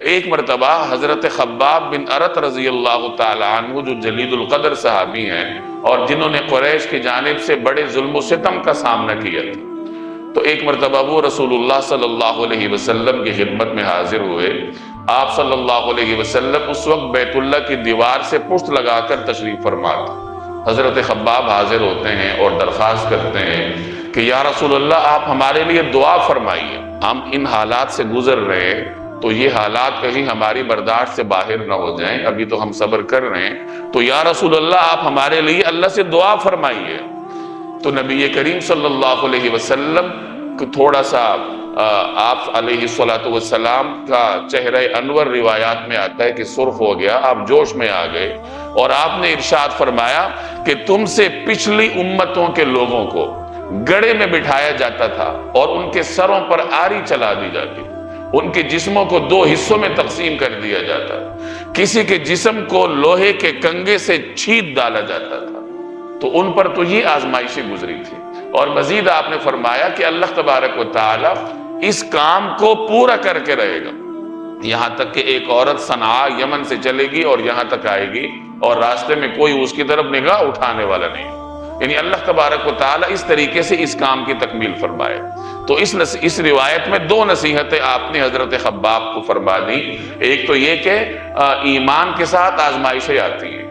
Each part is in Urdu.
ایک مرتبہ حضرت خباب بن ارت رضی اللہ تعالیٰ عنہ جو جلیل القدر صحابی ہیں اور جنہوں نے قریش کی جانب سے بڑے ظلم و ستم کا سامنا کیا تھا، تو ایک مرتبہ وہ رسول اللہ صلی اللہ علیہ وسلم کی خدمت میں حاضر ہوئے۔ آپ صلی اللہ علیہ وسلم اس وقت بیت اللہ کی دیوار سے پشت لگا کر تشریف فرما تھے۔ حضرت خباب حاضر ہوتے ہیں اور درخواست کرتے ہیں کہ یا رسول اللہ آپ ہمارے لیے دعا فرمائیے، ہم ان حالات سے گزر رہے ہیں، تو یہ حالات کہیں ہماری برداشت سے باہر نہ ہو جائیں، ابھی تو ہم صبر کر رہے ہیں، تو یا رسول اللہ آپ ہمارے لیے اللہ سے دعا فرمائیے۔ تو نبی کریم صلی اللہ علیہ وسلم کو تھوڑا سا آپ علیہ السلام کا چہرہ انور روایات میں آتا ہے کہ سرخ ہو گیا، آپ جوش میں آ گئے اور آپ نے ارشاد فرمایا کہ تم سے پچھلی امتوں کے لوگوں کو گڑھے میں بٹھایا جاتا تھا اور ان کے سروں پر آری چلا دی جاتی، ان کے جسموں کو دو حصوں میں تقسیم کر دیا جاتا، کسی کے جسم کو لوہے کے کنگے سے چھید ڈالا جاتا تھا، تو ان پر تو یہ آزمائشیں گزری تھی۔ اور مزید آپ نے فرمایا کہ اللہ تبارک و تعالی اس کام کو پورا کر کے رہے گا، یہاں تک کہ ایک عورت صنعاء یمن سے چلے گی اور یہاں تک آئے گی اور راستے میں کوئی اس کی طرف نگاہ اٹھانے والا نہیں، یعنی اللہ تبارک و تعالی اس طریقے سے اس کام کی تکمیل فرمائے۔ تو اس روایت میں دو نصیحتیں آپ نے حضرت خباب کو فرما دی، ایک تو یہ کہ ایمان کے ساتھ آزمائشیں آتی ہیں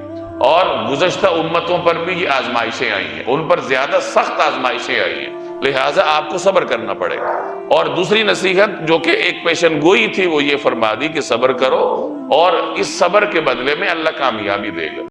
اور گزشتہ امتوں پر بھی یہ آزمائشیں آئی ہیں، ان پر زیادہ سخت آزمائشیں آئی ہیں، لہٰذا آپ کو صبر کرنا پڑے گا۔ اور دوسری نصیحت جو کہ ایک پیشن گوئی تھی وہ یہ فرما دی کہ صبر کرو اور اس صبر کے بدلے میں اللہ کامیابی دے گا۔